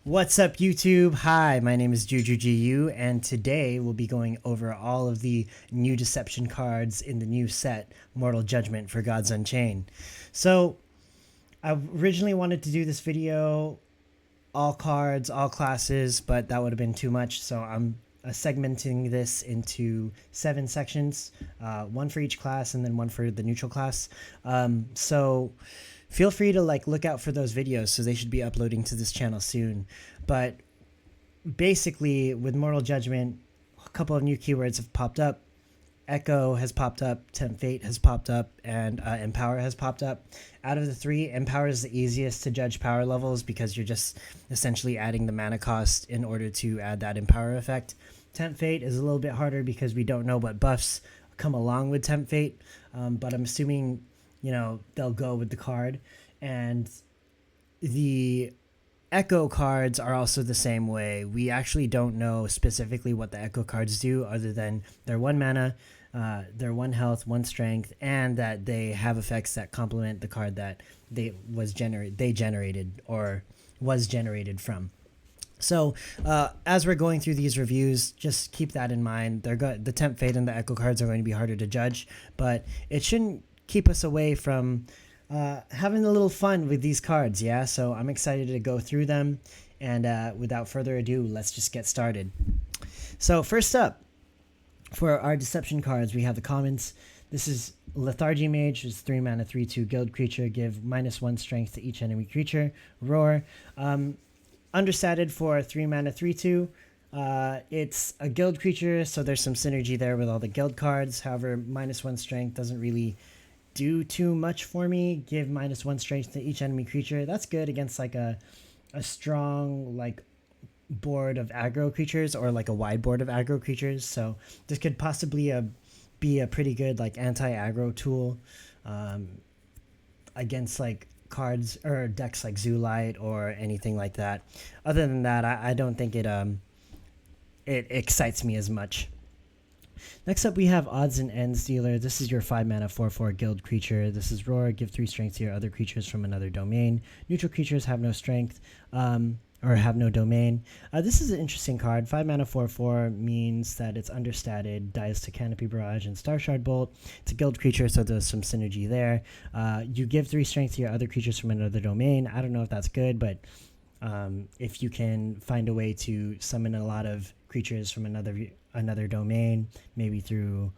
What's up, YouTube? Hi, my name is JujuGU, and today we'll be going over all of the new deception cards in the new set, Mortal Judgment for Gods Unchained. So, I originally wanted to do this video, all cards, all classes, but that would have been too much, so I'm segmenting this into 7 sections, one for each class and then one for the neutral class. So feel free to look out for those videos, so they should be uploading to this channel soon. But basically, with Mortal Judgment, a couple of new keywords have popped up. Echo has popped up, Tempt Fate has popped up, and Empower has popped up. Out of the 3, Empower is the easiest to judge power levels because you're just essentially adding the mana cost in order to add that Empower effect. Tempt Fate is a little bit harder because we don't know what buffs come along with Tempt Fate, but I'm assuming, they'll go with the card. And the Echo cards are also the same way. We actually don't know specifically what the Echo cards do other than they're 1 mana, they're 1 health, 1 strength, and that they have effects that complement the card that they generated or was generated from. So as we're going through these reviews, just keep that in mind. The Tempt Fate and the Echo cards are going to be harder to judge, but it shouldn't keep us away from having a little fun with these cards. Yeah, so I'm excited to go through them, and without further ado, let's just get started. So first up, for our deception cards, we have the commons. This is Lethargy Mage, is 3 mana, 3/2 guild creature, give -1 strength to each enemy creature. Roar, understated for 3 mana, 3/2. It's a guild creature, so there's some synergy there with all the guild cards. However, -1 strength doesn't really do too much for me. Give -1 strength to each enemy creature. That's good against a strong board of aggro creatures, or a wide board of aggro creatures. So this could possibly be a pretty good anti-aggro tool against cards or decks like Zoolite or anything like that. Other than that, I don't think it excites me as much. Next up, we have Odds and Ends Dealer. This is your 5 mana 4/4 guild creature. This is Roar. Give 3 strength to your other creatures from another domain. Neutral creatures have no strength or have no domain. This is an interesting card. 5 mana 4/4 means that it's understated, dies to Canopy Barrage and Starshard Bolt. It's a guild creature, so there's some synergy there. You give 3 strength to your other creatures from another domain. I don't know if that's good, but if you can find a way to summon a lot of creatures from another domain, maybe through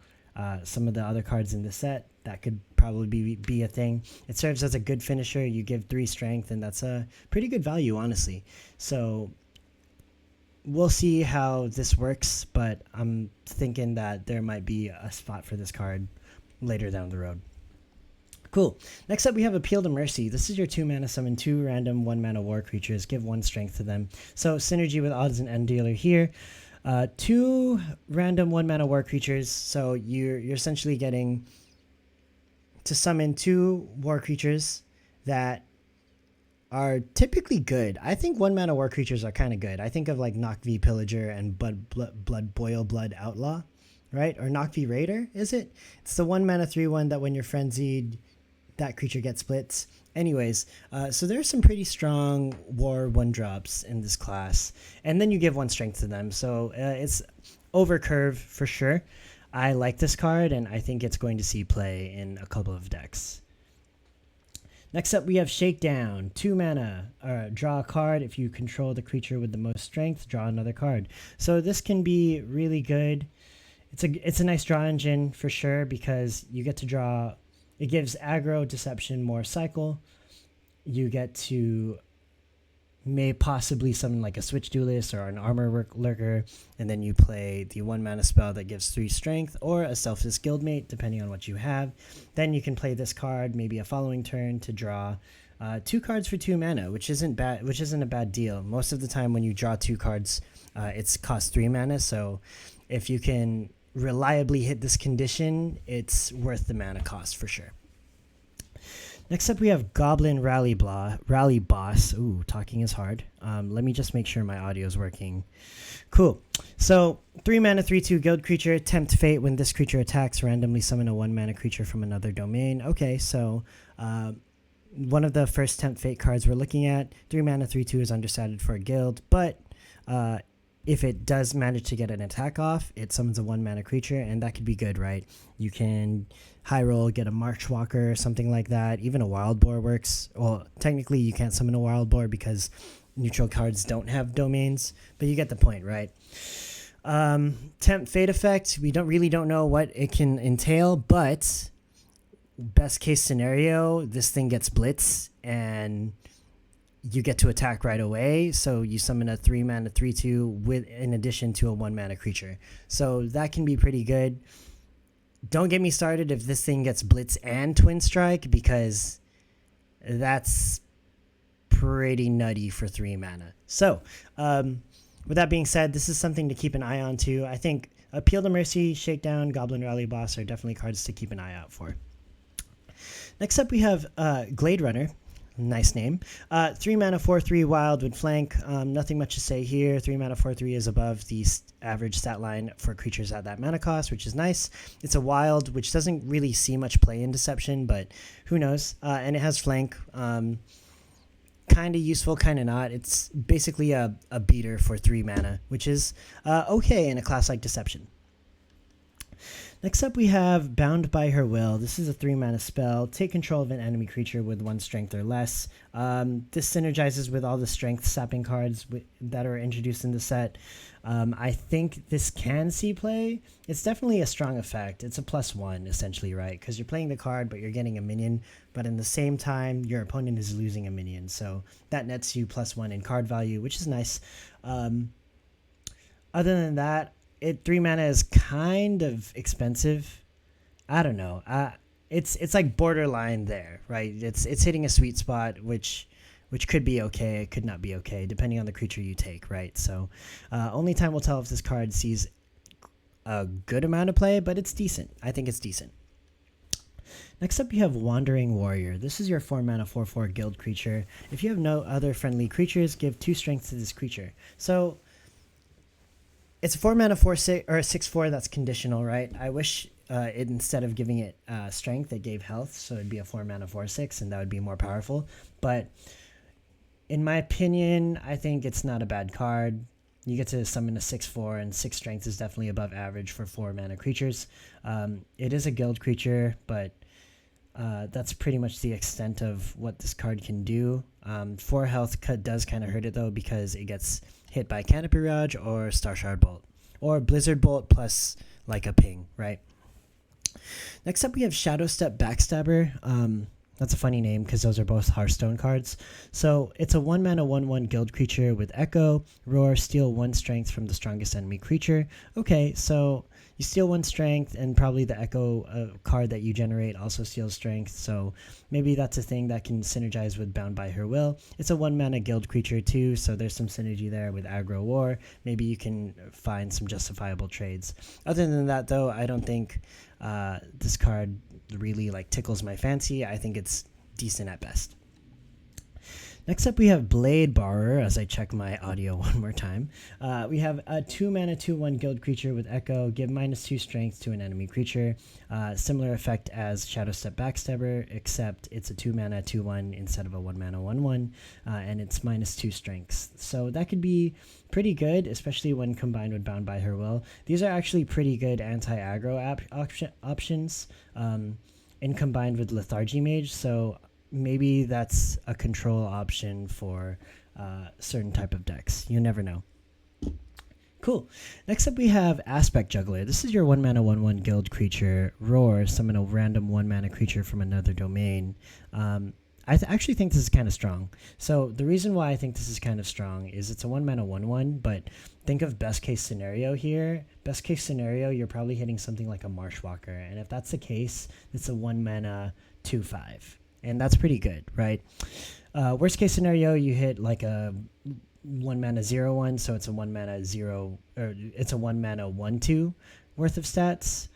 some of the other cards in the set, that could probably be a thing. It serves as a good finisher. You give 3 strength, and that's a pretty good value, honestly. So we'll see how this works, but I'm thinking that there might be a spot for this card later down the road. Cool. Next up, we have Appeal to Mercy. This is your 2 mana summon 2 random 1 mana war creatures. Give 1 strength to them. So synergy with Odds and End Dealer here. 2 random 1 mana war creatures. So you're essentially getting to summon 2 war creatures that are typically good. I think 1 mana war creatures are kind of good. I think of Knock V Pillager and Boil Blood Outlaw, right? Or Knock V Raider, is it? It's the 1 mana 3/1 that when you're frenzied, that creature gets splits. Anyways, so there's some pretty strong war 1-drops in this class. And then you give 1 strength to them. So it's over curve for sure. I like this card, and I think it's going to see play in a couple of decks. Next up, we have Shakedown. 2 mana. Draw a card. If you control the creature with the most strength, draw another card. So this can be really good. It's a nice draw engine for sure, because you get to draw. It gives aggro, deception, more cycle. You get to possibly summon a Switch Duelist or an Armor Lurker, and then you play the 1 mana spell that gives 3 strength, or a Selfless Guildmate, depending on what you have. Then you can play this card maybe a following turn to draw 2 cards for 2 mana, which isn't a bad deal. Most of the time when you draw 2 cards, it's cost 3 mana, so if you can reliably hit this condition, it's worth the mana cost for sure. Next up, we have Goblin Rally Boss. Ooh, talking is hard. Let me just make sure my audio is working. Cool. So 3 mana 3/2 guild creature. Tempt Fate. When this creature attacks, randomly summon a 1 mana creature from another domain. Okay, so one of the first Tempt Fate cards we're looking at. 3 mana 3/2 is understated for a guild, but if it does manage to get an attack off, it summons a 1 mana creature, and that could be good, right? You can high roll, get a Marchwalker, something like that. Even a Wild Boar works. Well, technically you can't summon a Wild Boar because neutral cards don't have domains, but you get the point, right? Tempt Fate effect, we don't know what it can entail, but best case scenario, this thing gets blitz and you get to attack right away. So you summon a 3 mana 3/2 with in addition to a 1 mana creature. So that can be pretty good. Don't get me started if this thing gets blitz and twin strike, because that's pretty nutty for 3 mana. So with that being said, this is something to keep an eye on too. I think Appeal to Mercy, Shakedown, Goblin Rally Boss are definitely cards to keep an eye out for. Next up we have Glade Runner. Nice name. 3 mana 4/3 wild with flank. Nothing much to say here. 3 mana 4/3 is above the average stat line for creatures at that mana cost, which is nice. It's a wild, which doesn't really see much play in Deception, but who knows. And it has flank. Kind of useful, kind of not. It's basically a beater for 3 mana, which is okay in a class like Deception. Next up we have Bound by Her Will. This is a 3 mana spell. Take control of an enemy creature with 1 strength or less. This synergizes with all the strength sapping cards that are introduced in the set. I think this can see play. It's definitely a strong effect. It's a +1 essentially, right? Because you're playing the card but you're getting a minion, but in the same time your opponent is losing a minion. So that nets you +1 in card value, which is nice. Other than that, 3 mana is kind of expensive. I don't know. It's like borderline there, right? It's hitting a sweet spot, which could be okay. It could not be okay, depending on the creature you take, right? So only time will tell if this card sees a good amount of play, but it's decent. I think it's decent. Next up, you have Wandering Warrior. This is your 4 mana 4/4 guild creature. If you have no other friendly creatures, give 2 strength to this creature. So it's a 4 mana 4/6 or a 6/4 that's conditional, right? I wish it, instead of giving it strength, it gave health, so it'd be a 4 mana 4/6, and that would be more powerful. But in my opinion, I think it's not a bad card. You get to summon a 6/4, and 6 strength is definitely above average for 4 mana creatures. It is a guild creature, but that's pretty much the extent of what this card can do. 4 health does kind of hurt it though, because it gets hit by Canopy Barrage or Starshard Bolt, or Blizzard Bolt plus like a ping, right? Next up we have Shadowstep Backstabber. That's a funny name because those are both Hearthstone cards. So it's a 1 mana 1/1 guild creature with Echo, Roar, steal 1 strength from the strongest enemy creature. Okay, so you steal 1 strength, and probably the Echo card that you generate also steals strength. So maybe that's a thing that can synergize with Bound by Her Will. It's a 1 mana guild creature too, so there's some synergy there with Aggro War. Maybe you can find some justifiable trades. Other than that though, I don't think this card really like tickles my fancy. I think it's decent at best. Next up we have Blade Borrower, as I check my audio one more time. We have a 2 mana 2/1 guild creature with Echo, give -2 strength to an enemy creature. Similar effect as Shadowstep Backstabber, except it's a 2 mana 2/1 instead of a 1 mana 1/1, and it's -2 strengths. So that could be pretty good, especially when combined with Bound by Her Will. These are actually pretty good anti-aggro options, and combined with Lethargy Mage, so maybe that's a control option for certain type of decks. You never know. Cool. Next up we have Aspect Juggler. This is your 1 mana 1/1 guild creature. Roar, summon a random 1 mana creature from another domain. I actually think this is kind of strong. So the reason why I think this is kind of strong is it's a 1 mana 1/1, but think of best case scenario here. Best case scenario, you're probably hitting something like a Marshwalker, and if that's the case, it's a 1 mana 2/5. And that's pretty good, right? Worst case scenario, you hit like a 1 mana 0/1, so it's a 1 mana 0, or it's a 1 mana 1/2 worth of stats.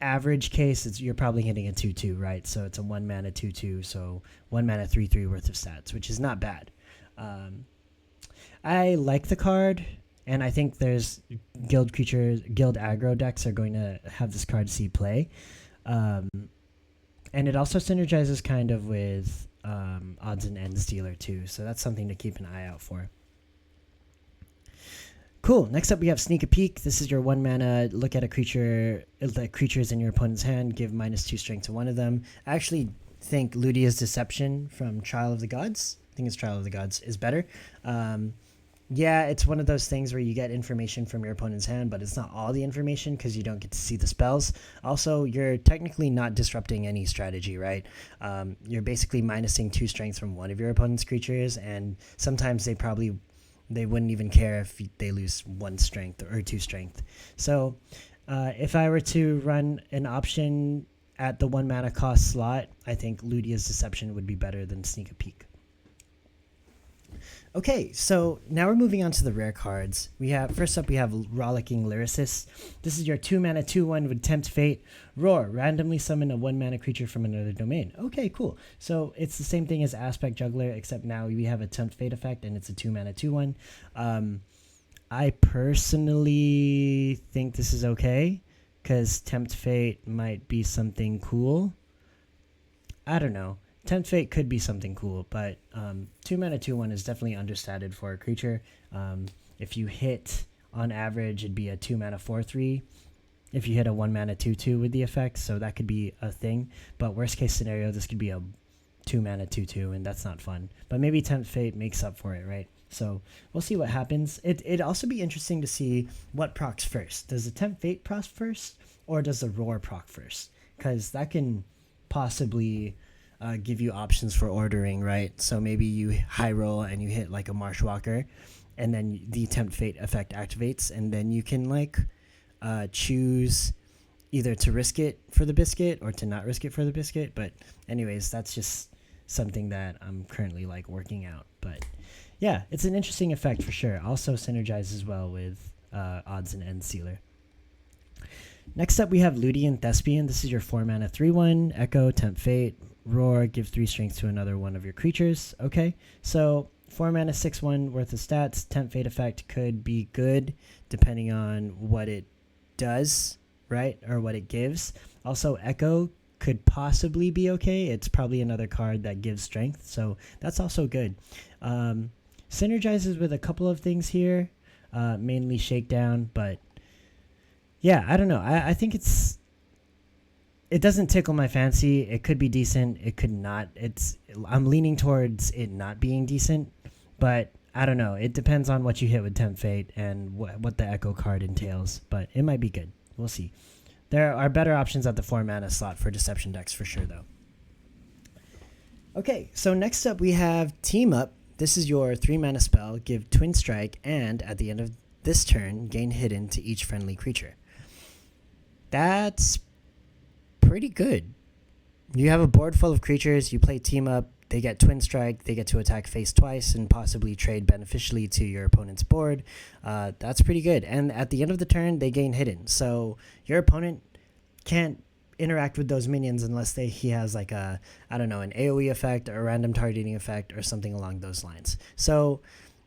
Average case, you're probably hitting a 2/2, right? So it's a 1 mana 2/2, so 1 mana 3/3 worth of stats, which is not bad. I like the card, and I think there's guild aggro decks are going to have this card see play. And it also synergizes kind of with odds and ends dealer too, so that's something to keep an eye out for. Cool. Next up, we have Sneak a Peek. This is your 1 mana. Look at a creature, the creatures in your opponent's hand. Give -2 strength to one of them. I actually think Ludia's Deception from Trial of the Gods. I think it's Trial of the Gods is better. Yeah, it's one of those things where you get information from your opponent's hand, but it's not all the information because you don't get to see the spells. Also, you're technically not disrupting any strategy, right? You're basically minusing 2 strength from one of your opponent's creatures, and sometimes they wouldn't even care if they lose 1 strength or 2 strength. So if I were to run an option at the 1 mana cost slot, I think Ludia's Deception would be better than Sneak a Peek. Okay, so now we're moving on to the rare cards. First up we have Rollicking Lyricist. This is your 2 mana 2/1 with Tempt Fate. Roar, randomly summon a 1 mana creature from another domain. Okay, cool. So it's the same thing as Aspect Juggler, except now we have a Tempt Fate effect and it's a 2 mana 2/1. I personally think this is okay because Tempt Fate might be something cool. I don't know. Tempt Fate could be something cool, but 2 mana 2/1 is definitely understated for a creature. If you hit, on average, it'd be a 2 mana 4/3. If you hit a 1 mana 2/2 with the effect, so that could be a thing. But worst case scenario, this could be a 2 mana 2/2, and that's not fun. But maybe Tempt Fate makes up for it, right? So we'll see what happens. It'd also be interesting to see what procs first. Does the Tempt Fate proc first, or does the Roar proc first? Because that can possibly give you options for ordering, right? So maybe you high roll and you hit like a Marshwalker, and then the Tempt Fate effect activates, and then you can like choose either to risk it for the biscuit or to not risk it for the biscuit. But anyways, that's just something that I'm currently like working out. But yeah, it's an interesting effect for sure. Also synergizes well with odds and ends sealer. Next up, we have Ludian Thespian. This is your 4 mana 3/1, Echo, Tempt Fate, Roar, give 3 strength to another one of your creatures. Okay, so 4 mana 6/1 worth of stats. Tempt Fate effect could be good depending on what it does, right? Or what it gives. Also, Echo could possibly be okay. It's probably another card that gives strength, so that's also good. Synergizes with a couple of things here, mainly Shakedown, but yeah, I don't know. I think it doesn't tickle my fancy. It could be decent. It could not. I'm leaning towards it not being decent, but I don't know. It depends on what you hit with Tempt Fate and what the Echo card entails, but it might be good. We'll see. There are better options at the 4 mana slot for Deception decks for sure, though. Okay, so next up we have Team Up. This is your 3 mana spell. Give Twin Strike, and at the end of this turn, gain Hidden to each friendly creature. That's pretty good. You have a board full of creatures, you play Team Up, they get Twin Strike, they get to attack face twice and possibly trade beneficially to your opponent's board. That's pretty good. And at the end of the turn, they gain Hidden. So your opponent can't interact with those minions unless he has like an AoE effect or a random targeting effect or something along those lines. So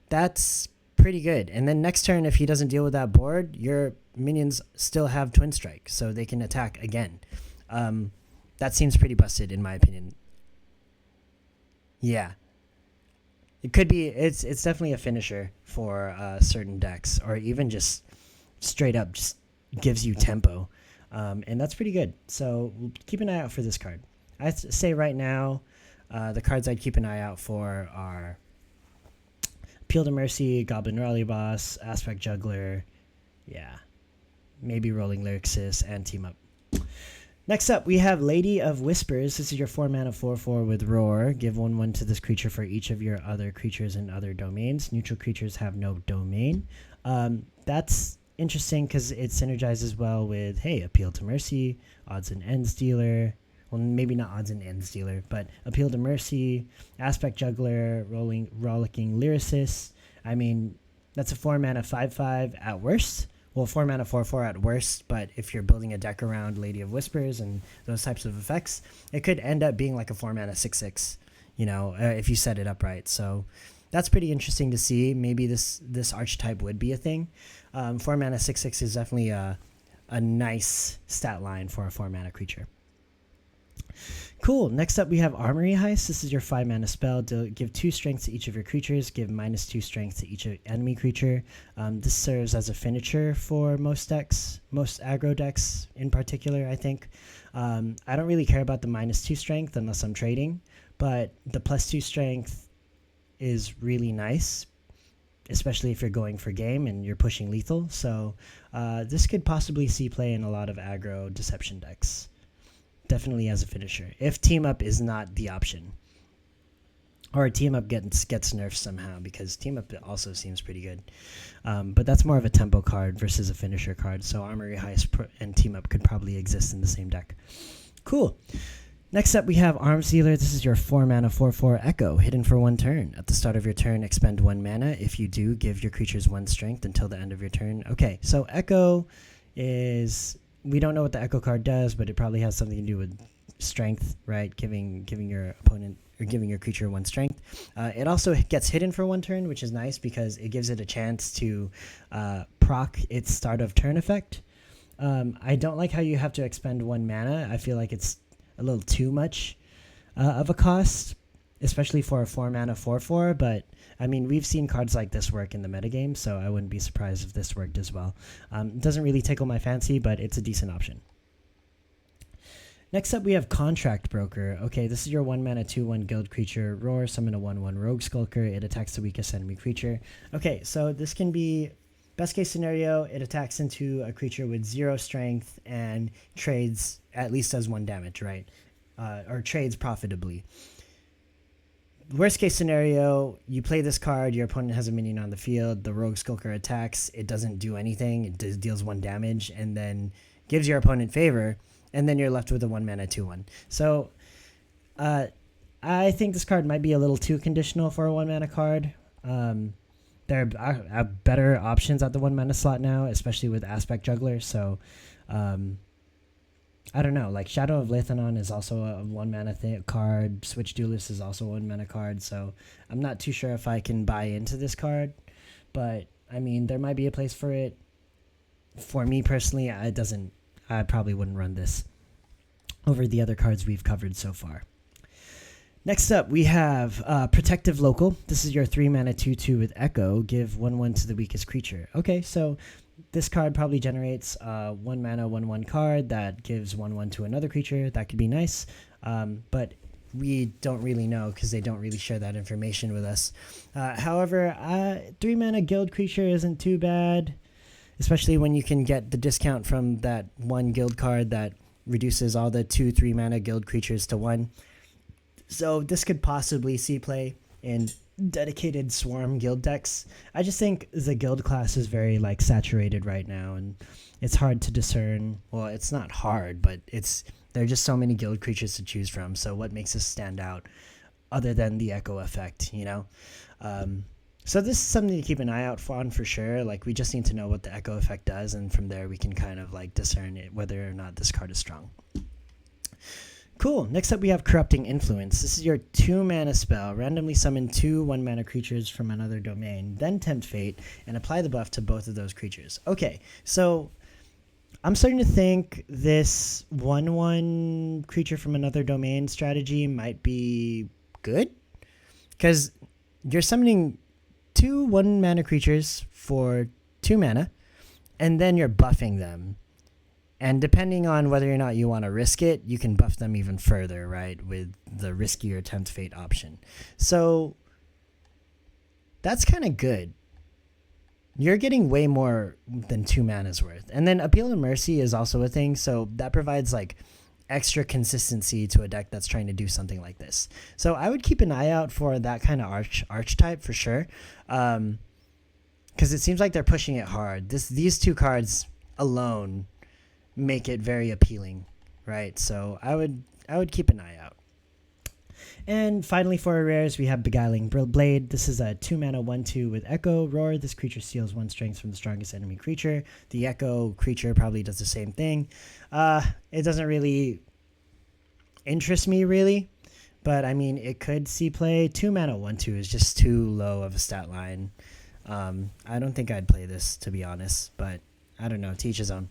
that's pretty good. And then next turn, if he doesn't deal with that board, your minions still have Twin Strike, so they can attack again. That seems pretty busted in my opinion. Yeah, it could be. It's definitely a finisher for certain decks, or even just straight up just gives you tempo, and that's pretty good. So keep an eye out for this card. I'd say right now, the cards I'd keep an eye out for are Appeal to Mercy, Goblin Rally Boss, Aspect Juggler, yeah, maybe Rolling Lyricist, and Team Up. Next up, we have Lady of Whispers. This is your 4 mana 4/4 with Roar. Give 1/1 to this creature for each of your other creatures in other domains. Neutral creatures have no domain. That's interesting because it synergizes well with, hey, Appeal to Mercy, Odds and Ends Dealer. Well, maybe not Odds and Ends Dealer, but Appeal to Mercy, Aspect Juggler, Rollicking Lyricist. I mean, that's a 4 mana 5/5 at worst. Well, 4 mana 4/4 at worst, but if you're building a deck around Lady of Whispers and those types of effects, it could end up being like a 4 mana 6/6, if you set it up right. So that's pretty interesting to see. Maybe this archetype would be a thing. 4 mana 6/6 is definitely a nice stat line for a 4 mana creature. Cool. Next up, we have Armory Heist. This is your 5 mana spell. Give 2 strength to each of your creatures. Give -2 strength to each enemy creature. This serves as a finisher for most decks, most aggro decks in particular, I think. I don't really care about the -2 strength unless I'm trading, but the +2 strength is really nice, especially if you're going for game and you're pushing lethal. So this could possibly see play in a lot of aggro deception decks. Definitely as a finisher, if team up is not the option, or team up gets nerfed somehow, because team up also seems pretty good, but that's more of a tempo card versus a finisher card. So Armory Heist and team up could probably exist in the same deck. Cool. Next up, we have Arms Dealer. This is your 4 mana 4/4 Echo, hidden for 1 turn. At the start of your turn, expend 1 mana. If you do, give your creatures 1 strength until the end of your turn. Okay, so Echo is, we don't know what the Echo card does, but it probably has something to do with strength, right? Giving your opponent, or giving your creature 1 strength. It also gets hidden for 1 turn, which is nice because it gives it a chance to proc its start of turn effect. I don't like how you have to expend 1 mana. I feel like it's a little too much of a cost, especially for a 4 mana 4/4, but I mean, we've seen cards like this work in the metagame, so I wouldn't be surprised if this worked as well. It doesn't really tickle my fancy, but it's a decent option. Next up, we have Contract Broker. Okay, this is your 1 mana 2/1 guild creature. Roar, summon a 1/1 Rogue Skulker. It attacks the weakest enemy creature. Okay, so this can be, best case scenario, it attacks into a creature with 0 strength and trades, at least does 1 damage, right? Or trades profitably. Worst case scenario, you play this card, your opponent has a minion on the field, the Rogue Skulker attacks, it doesn't do anything, it deals 1 damage, and then gives your opponent favor, and then you're left with a 1 mana 2/1. So I think this card might be a little too conditional for a 1 mana card. There are better options at the 1 mana slot now, especially with Aspect Juggler, so I don't know, like Shadow of Leithanon is also a 1 mana card. Switch Duelist is also a 1 mana card. So I'm not too sure if I can buy into this card, but I mean, there might be a place for it. For me personally, I probably wouldn't run this over the other cards we've covered so far. Next up, we have Protective Local. This is your 3 mana 2/2 with Echo. Give 1/1 to the weakest creature. Okay, so this card probably generates 1 mana 1/1 card that gives 1/1 to another creature. That could be nice, but we don't really know because they don't really share that information with us. However, 3 mana guild creature isn't too bad, especially when you can get the discount from that 1 guild card that reduces all the 2/3 mana guild creatures to 1. So this could possibly see play in dedicated swarm guild decks. I just think the guild class is very like saturated right now, and it's hard to discern. Well, it's not hard, but there are just so many guild creatures to choose from. So what makes us stand out other than the echo effect, you know? So this is something to keep an eye out for sure. Like, we just need to know what the echo effect does, and from there we can kind of like discern whether or not this card is strong. Cool. Next up, we have Corrupting Influence. This is your 2 mana spell. Randomly summon 2 1 mana creatures from another domain, then tempt fate, and apply the buff to both of those creatures. Okay, so I'm starting to think this 1/1 creature from another domain strategy might be good, because you're summoning 2 1 mana creatures for 2 mana, and then you're buffing them. And depending on whether or not you want to risk it, you can buff them even further, right, with the riskier Tempt Fate option. So that's kind of good. You're getting way more than 2 mana's worth. And then Appeal and Mercy is also a thing, so that provides like extra consistency to a deck that's trying to do something like this. So I would keep an eye out for that kind of archetype for sure, because it seems like they're pushing it hard. These 2 cards alone make it very appealing, right? So I would keep an eye out. And finally, for our rares, we have Beguiling Blade. This is a 2 mana 1/2 with Echo. Roar. This creature steals 1 strength from the strongest enemy creature. The Echo creature probably does the same thing. It doesn't really interest me, really. But, I mean, it could see play. 2 mana 1/2 is just too low of a stat line. I don't think I'd play this, to be honest. But, I don't know. To each his own.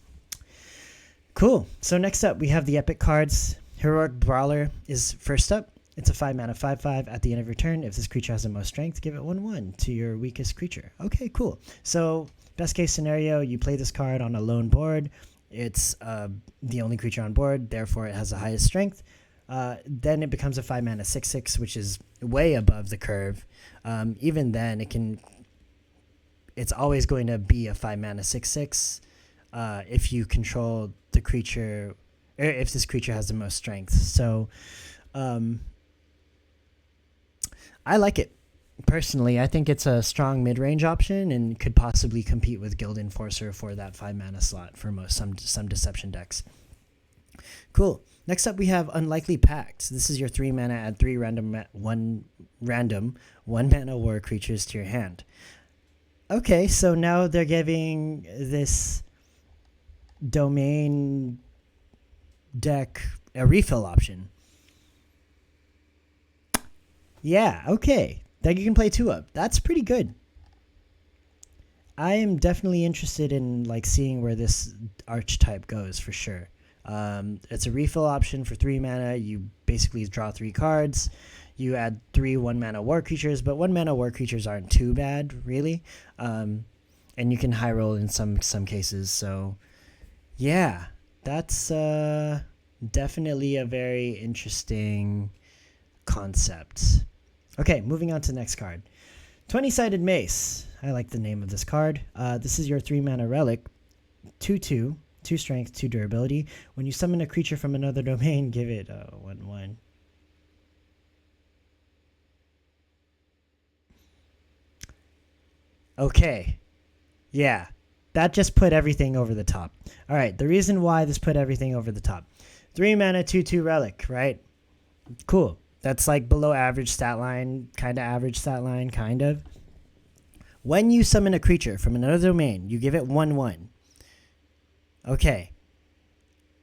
Cool. So next up, we have the Epic cards. Heroic Brawler is first up. It's a 5 mana 5/5. At the end of your turn, if this creature has the most strength, give it 1/1 to your weakest creature. Okay, cool. So best case scenario, you play this card on a lone board. It's the only creature on board, therefore it has the highest strength. Then it becomes a 5 mana 6/6, which is way above the curve. Even then, it's always going to be a 5 mana 6/6 if you control the creature, or if this creature has the most strength. So I like it. Personally, I think it's a strong mid-range option and could possibly compete with Guild Enforcer for that 5 mana slot for some Deception decks. Cool. Next up, we have Unlikely Pact. This is your 3 mana, add 3 one mana war creatures to your hand. Okay, so now they're giving this domain deck a refill option. Yeah, okay. That you can play 2-up. That's pretty good. I am definitely interested in seeing where this archetype goes for sure. It's a refill option for 3 mana. You basically draw 3 cards. You add 3 1-mana war creatures, but 1-mana war creatures aren't too bad, really. And you can high roll in some cases. So, yeah, that's definitely a very interesting concept. Okay, moving on to the next card. 20-Sided Mace. I like the name of this card. This is your 3-mana relic. 2/2, 2 strength, 2 durability. When you summon a creature from another domain, give it a 1/1. Okay. Yeah. That just put everything over the top. All right, the reason why this put everything over the top. 3 mana, 2/2 relic, right? Cool. That's below average stat line, kind of average stat line, kind of. When you summon a creature from another domain, you give it 1/1. Okay.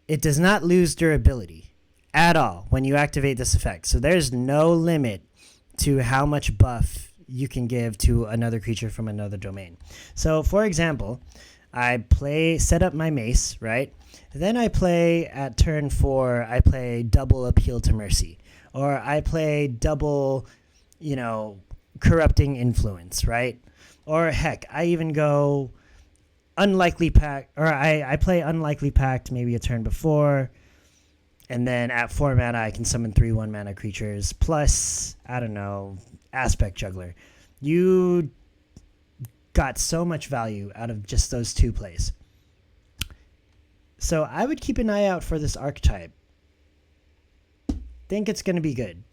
It does not lose durability at all when you activate this effect. So there's no limit to how much buff you can give to another creature from another domain. So, for example, I set up my mace, right? Then I play at turn 4, I play double Appeal to Mercy. Or I play double, Corrupting Influence, right? Or heck, I even go Unlikely Pact, or I play Unlikely Pact maybe a turn before, and then at 4 mana I can summon 3 1-mana creatures, plus, I don't know, Aspect Juggler. You got so much value out of just those 2 plays. So I would keep an eye out for this archetype. Think it's going to be good.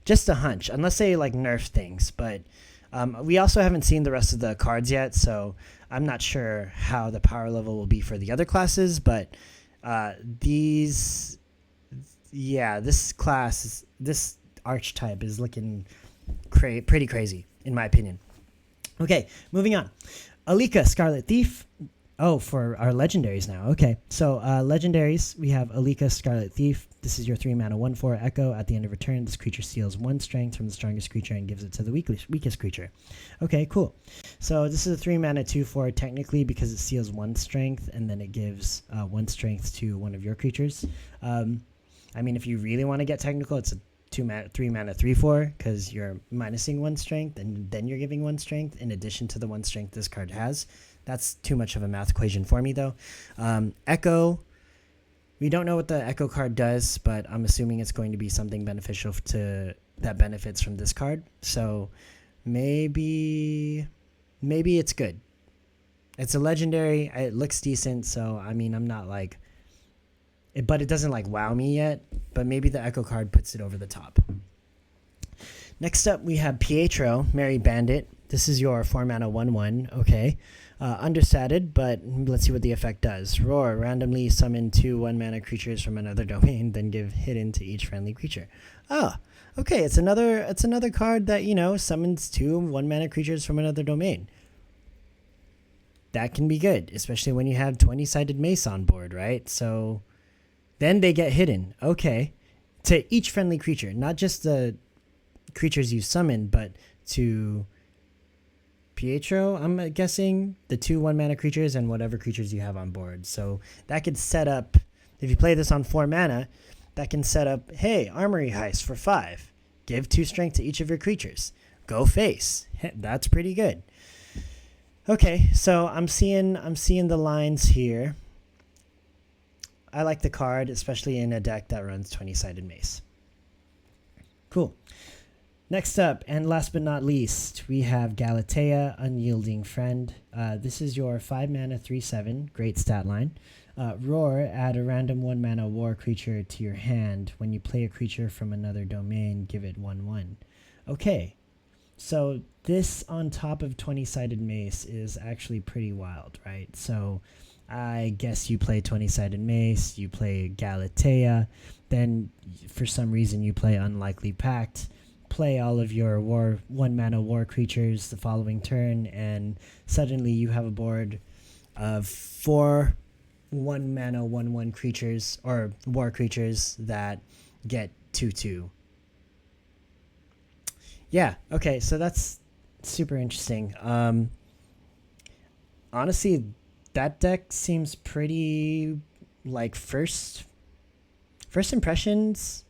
Just a hunch, unless they nerf things, but we also haven't seen the rest of the cards yet, so I'm not sure how the power level will be for the other classes, but this archetype is looking pretty crazy, in my opinion. Okay, moving on. Alika, Scarlet Thief. Oh, for our legendaries now. Okay, so legendaries, we have Alika, Scarlet Thief. This is your 3 mana 1/4 Echo. At the end of your turn, this creature steals 1 strength from the strongest creature and gives it to the weakest creature. Okay, cool. So this is a 3 mana 2/4 technically because it steals 1 strength and then it gives 1 strength to one of your creatures. If you really want to get technical, it's a 3 mana 3/4 because you're minusing 1 strength and then you're giving 1 strength in addition to the 1 strength this card has. That's too much of a math equation for me, though. Echo. We don't know what the Echo card does, but I'm assuming it's going to be something beneficial that benefits from this card. So maybe it's good. It's a legendary. It looks decent, so I'm not but it doesn't wow me yet. But maybe the Echo card puts it over the top. Next up, we have Pietro, Merry Bandit. This is your 4 mana 1/1. Okay. Understated, but let's see what the effect does. Roar, randomly summon 2 1-mana creatures from another domain, then give hidden to each friendly creature. Oh, okay, it's another card that, summons 2 1-mana creatures from another domain. That can be good, especially when you have 20-Sided Mace on board, right? So then they get hidden. Okay. To each friendly creature, not just the creatures you summon, but to Pietro, I'm guessing, the 2 1-mana creatures and whatever creatures you have on board. So that could set up, if you play this on 4 mana, that can set up, hey, Armory Heist for 5. Give 2 strength to each of your creatures. Go face. That's pretty good. Okay, so I'm seeing the lines here. I like the card, especially in a deck that runs 20-sided mace. Cool. Next up, and last but not least, we have Galatea, Unyielding Friend. This is your 5 mana 3/7, great stat line. Roar, add a random 1 mana war creature to your hand. When you play a creature from another domain, give it 1/1. Okay, so this on top of 20-sided mace is actually pretty wild, right? So I guess you play 20-sided mace, you play Galatea, then for some reason you play Unlikely Pact, play all of your 1 mana war creatures the following turn, and suddenly you have a board of 4 1 mana 1/1 creatures or war creatures that get 2/2. Yeah, okay, so that's super interesting. Honestly, that deck seems pretty like first impressions.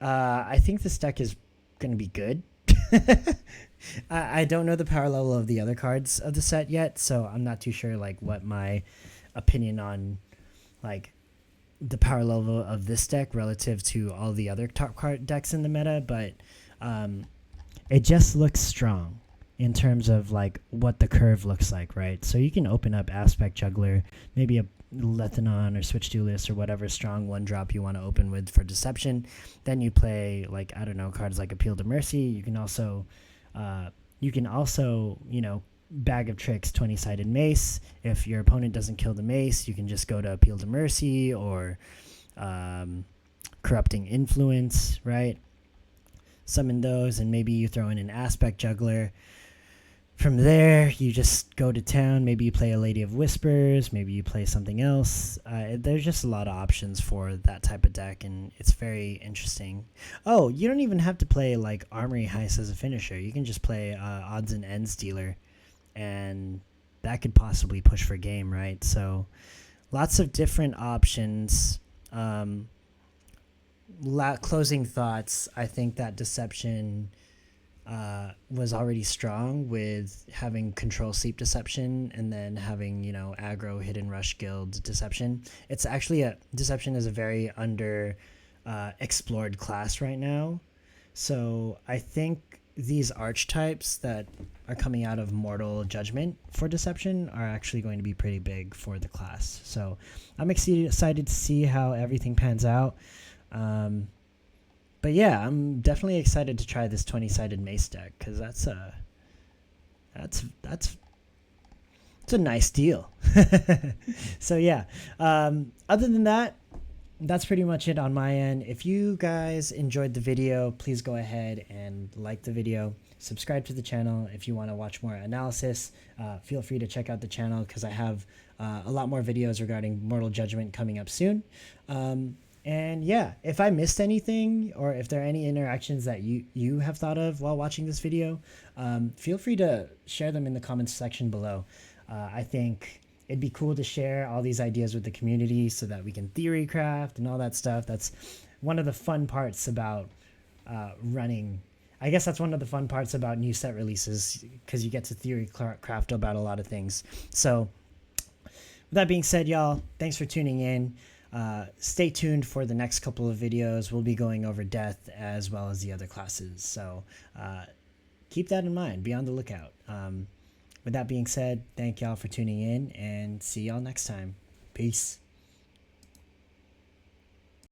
I think this deck is going to be good. I don't know the power level of the other cards of the set yet, so I'm not too sure like what my opinion on like the power level of this deck relative to all the other top card decks in the meta, but it just looks strong in terms of like what the curve looks like, right? So you can open up Aspect Juggler, maybe a Lethanon or Switch Duelist or whatever strong 1-drop you want to open with for Deception. Then you play like, I don't know, cards like Appeal to Mercy. You can also Bag of Tricks 20-sided mace. If your opponent doesn't kill the mace, you can just go to Appeal to Mercy or Corrupting Influence, right? Summon those, and maybe you throw in an Aspect Juggler. From there, you just go to town. Maybe you play a Lady of Whispers. Maybe you play something else. There's just a lot of options for that type of deck, and it's very interesting. Oh, you don't even have to play like Armory Heist as a finisher. You can just play Odds and Ends Dealer, and that could possibly push for game, right? So lots of different options. Closing thoughts. I think that Deception was already strong with having Control Sleep Deception and then having, aggro Hidden Rush Guild Deception. It's actually Deception is a very under explored class right now. So I think these archetypes that are coming out of Mortal Judgment for Deception are actually going to be pretty big for the class. So I'm excited to see how everything pans out. But yeah, I'm definitely excited to try this 20-sided mace deck because that's a nice deal. So yeah, other than that, that's pretty much it on my end. If you guys enjoyed the video, please go ahead and like the video, subscribe to the channel. If you want to watch more analysis, feel free to check out the channel because I have a lot more videos regarding Mortal Judgment coming up soon. And yeah, if I missed anything or if there are any interactions that you have thought of while watching this video, feel free to share them in the comments section below. I think it'd be cool to share all these ideas with the community so that we can theory craft and all that stuff. That's one of the fun parts about running. I guess that's one of the fun parts about new set releases because you get to theory craft about a lot of things. So with that being said, y'all, thanks for tuning in. Stay tuned for the next couple of videos. We'll be going over Death as well as the other classes. So keep that in mind. Be on the lookout. With that being said, thank y'all for tuning in and see y'all next time. Peace.